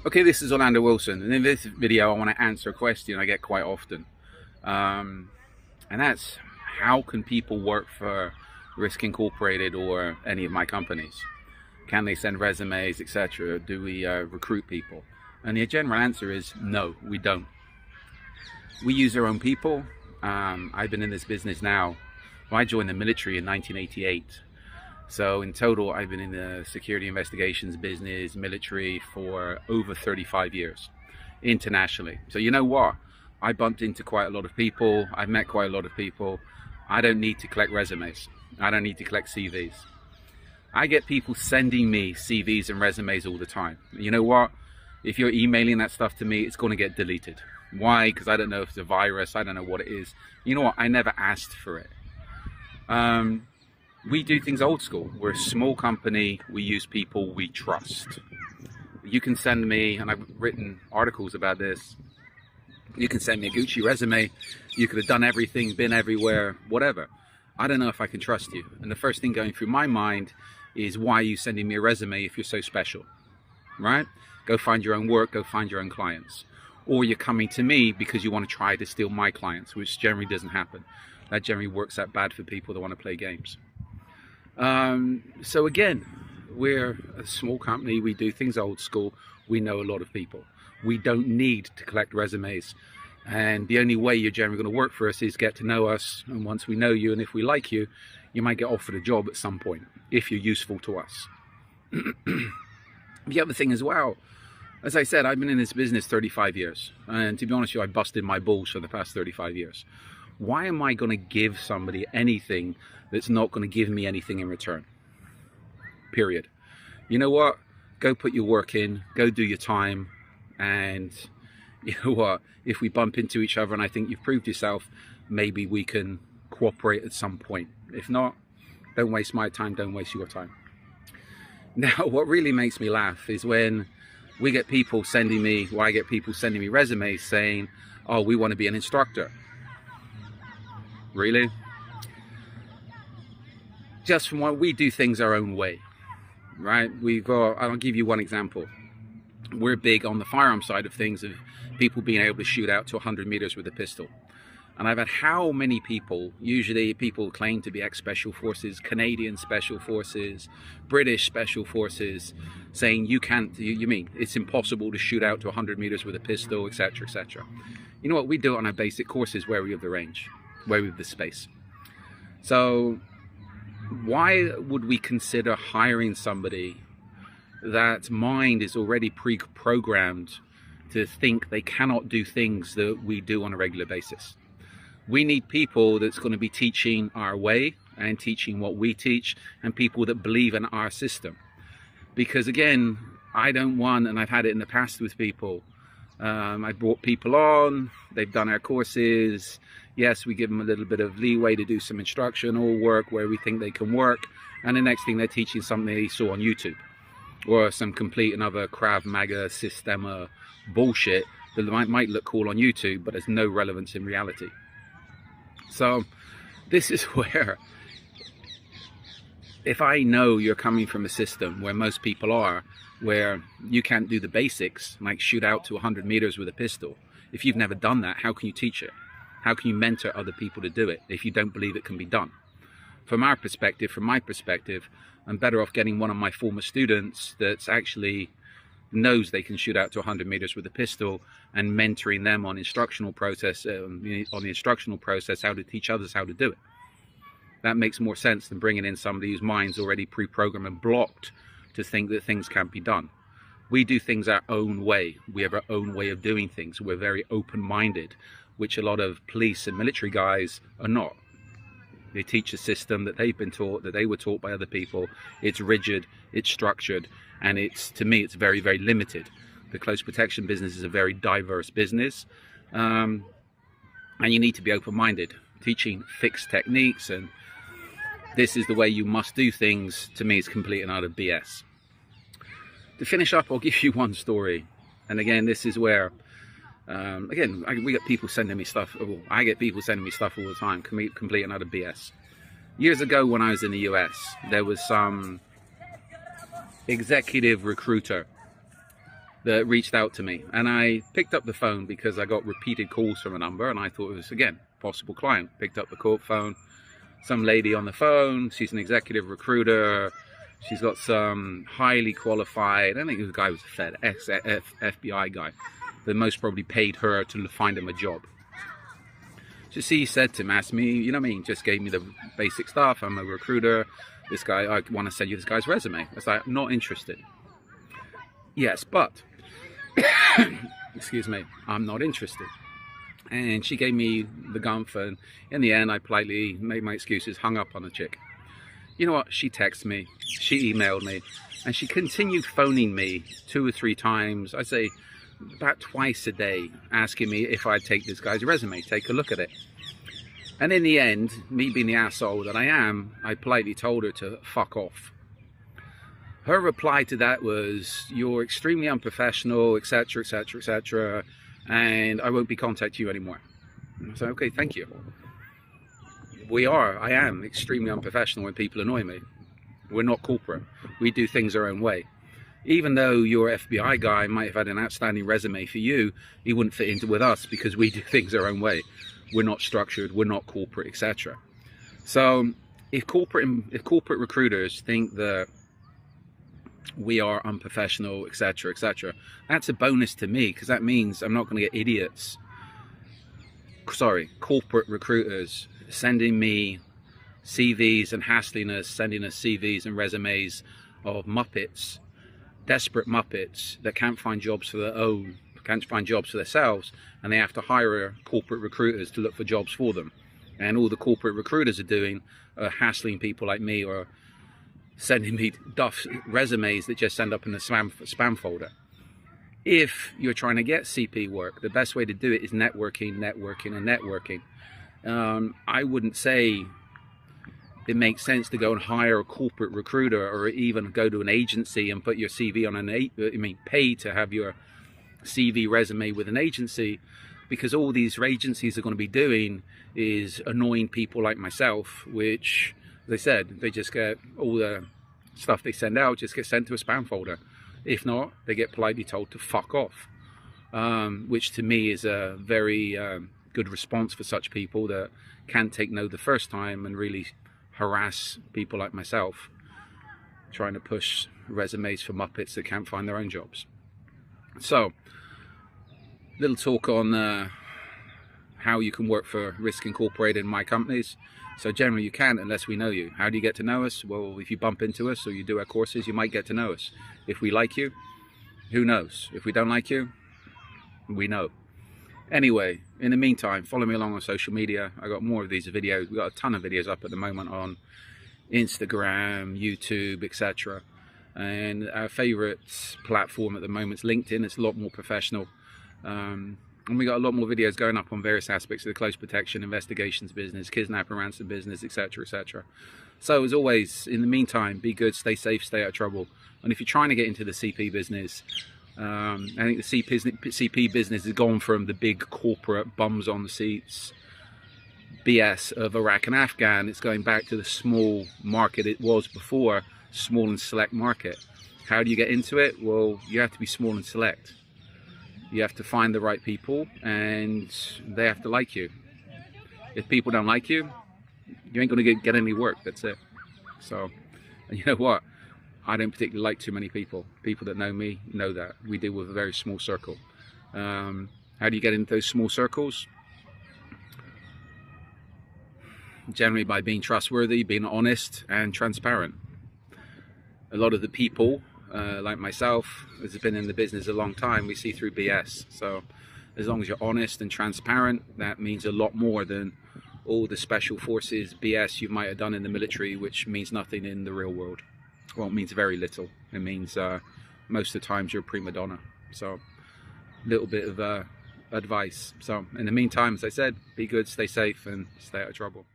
Okay, this is Orlando Wilson, and in this video I want to answer a question I get quite often. And that's, how can people work for Risk Incorporated or any of my companies? Can they send resumes, etc.? Do we recruit people? And the general answer is no, we don't. We use our own people. I've been in this business now. Well, I joined the military in 1988. So in total, I've been in the security investigations business, military, for over 35 years, internationally. So you know what? I bumped into quite a lot of people. I've met quite a lot of people. I don't need to collect resumes. I don't need to collect CVs. I get people sending me CVs and resumes all the time. You know what? If you're emailing that stuff to me, it's going to get deleted. Why? Because I don't know if it's a virus. I don't know what it is. You know what? I never asked for it. We do things old school. We're a small company. We use people we trust. You can send me, and I've written articles about this, you can send me a Gucci resume. You could have done everything, been everywhere, whatever. I don't know if I can trust you. And the first thing going through my mind is, why are you sending me a resume if you're so special, right? Go find your own work, go find your own clients. Or you're coming to me because you want to try to steal my clients, which generally doesn't happen. That generally works out bad for people that want to play games. So again, we're a small company. We do things old school. We know a lot of people. We don't need to collect resumes. And the only way you're generally going to work for us is get to know us. And once we know you, and if we like you, you might get offered a job at some point, if you're useful to us. The other thing as well, as I said, I've been in this business 35 years. And to be honest with you, I busted my balls for the past 35 years. Why am I going to give somebody anything that's not going to give me anything in return? Period. You know what? Go put your work in, go do your time, and you know what? If we bump into each other and I think you've proved yourself, maybe we can cooperate at some point. If not, don't waste my time, don't waste your time. Now, what really makes me laugh is when we get people sending me, I get people sending me resumes saying, oh, we want to be an instructor. Really? Just from what we do things our own way, right? I'll give you one example. We're big on the firearm side of things, of people being able to shoot out to 100 meters with a pistol. And I've had how many people, usually people claim to be ex-special forces, Canadian special forces, British special forces, saying you can't, you mean it's impossible to shoot out to 100 meters with a pistol, etc., etc. You know what? We do it on our basic courses where we have the range, where we have the space. So why would we consider hiring somebody that mind is already pre-programmed to think they cannot do things that we do on a regular basis? We need people that's going to be teaching our way and teaching what we teach, and people that believe in our system. Because again, I don't want, and I've had it in the past with people, I brought people on, they've done our courses. Yes, we give them a little bit of leeway to do some instructional work where we think they can work. And the next thing, they're teaching something they saw on YouTube, or some complete another Krav Maga Systema bullshit that might look cool on YouTube, but has no relevance in reality. So this is where, if I know you're coming from a system where most people are, where you can't do the basics, like shoot out to 100 meters with a pistol. If you've never done that, how can you teach it? How can you mentor other people to do it if you don't believe it can be done? From our perspective, from my perspective, I'm better off getting one of my former students that's actually knows they can shoot out to 100 meters with a pistol, and mentoring them on instructional process, how to teach others how to do it. That makes more sense than bringing in somebody whose mind's already pre-programmed and blocked to think that things can't be done. We do things our own way. We have our own way of doing things. We're very open-minded, which a lot of police and military guys are not. They teach a system that they've been taught, that they were taught by other people. It's rigid, it's structured, and to me, it's very, very limited. The close protection business is a very diverse business, and you need to be open-minded. Teaching fixed techniques and this is the way you must do things, to me, is complete and utter BS. To finish up, I'll give you one story. And again, this is where, we get people sending me stuff. I get people sending me stuff all the time, complete and utter BS. Years ago when I was in the US, there was some executive recruiter that reached out to me, and I picked up the phone because I got repeated calls from a number, and I thought it was, again, possible client. Picked up the phone, some lady on the phone, she's an executive recruiter, she's got some highly qualified, I think the guy was a FBI guy, that most probably paid her to find him a job. So she said to him, asked me, you know what I mean, just gave me the basic stuff, I'm a recruiter, this guy, I want to send you this guy's resume. I was like, not interested. Yes, but excuse me, I'm not interested. And she gave me the gumph, and in the end I politely made my excuses, hung up on the chick. You know what, she texted me, she emailed me, and she continued phoning me 2 or 3 times, I'd say about twice a day, asking me if I'd take this guy's resume, take a look at it. And in the end, me being the asshole that I am, I politely told her to fuck off. Her reply to that was, you're extremely unprofessional, etc, etc, etc, and I won't be contacting you anymore. I said, okay, thank you. I am extremely unprofessional when people annoy me. We're not corporate. We do things our own way. Even though your FBI guy might have had an outstanding resume for you, he wouldn't fit into with us because we do things our own way. We're not structured, we're not corporate, etc. So if corporate recruiters think that we are unprofessional, etc, etc, that's a bonus to me, because that means I'm not going to get corporate recruiters sending me CVs and hassling us, sending us CVs and resumes of muppets, desperate muppets that can't find jobs for their own, can't find jobs for themselves, and they have to hire corporate recruiters to look for jobs for them. And all the corporate recruiters are doing are hassling people like me, or sending me resumes that just end up in the spam folder. If you're trying to get CP work, the best way to do it is networking, networking, and networking. I wouldn't say it makes sense to go and hire a corporate recruiter, or even go to an agency and put your CV on pay to have your CV resume with an agency, because all these agencies are going to be doing is annoying people like myself, which, as I said, they just get all the stuff they send out just get sent to a spam folder. If not, they get politely told to fuck off, which to me is a very good response for such people that can't take no the first time and really harass people like myself trying to push resumes for muppets that can't find their own jobs. So, little talk on how you can work for Risk Incorporated in my companies. So generally you can't unless we know you. How do you get to know us? Well, if you bump into us or you do our courses, you might get to know us. If we like you, who knows? If we don't like you, we know. Anyway, in the meantime, follow me along on social media. I got more of these videos. We've got a ton of videos up at the moment on Instagram, YouTube, etc. And our favorite platform at the moment is LinkedIn. It's a lot more professional. And we got a lot more videos going up on various aspects of the close protection, investigations business, kidnap and ransom business, etc, etc. So as always, in the meantime, be good, stay safe, stay out of trouble. And if you're trying to get into the CP business, I think the CP business has gone from the big corporate bums on the seats BS of Iraq and Afghan. It's going back to the small market it was before, small and select market. How do you get into it? Well, you have to be small and select. You have to find the right people, and they have to like you. If people don't like you, you ain't going to get any work. That's it. So, and you know what? I don't particularly like too many people. People that know me know that. We deal with a very small circle. How do you get into those small circles? Generally by being trustworthy, being honest and transparent. A lot of the people like myself, has been in the business a long time, we see through BS. So as long as you're honest and transparent, that means a lot more than all the special forces BS you might have done in the military, which means nothing in the real world. Well, it means very little. It means most of the times you're a prima donna. So a little bit of advice. So in the meantime, as I said, be good, stay safe, and stay out of trouble.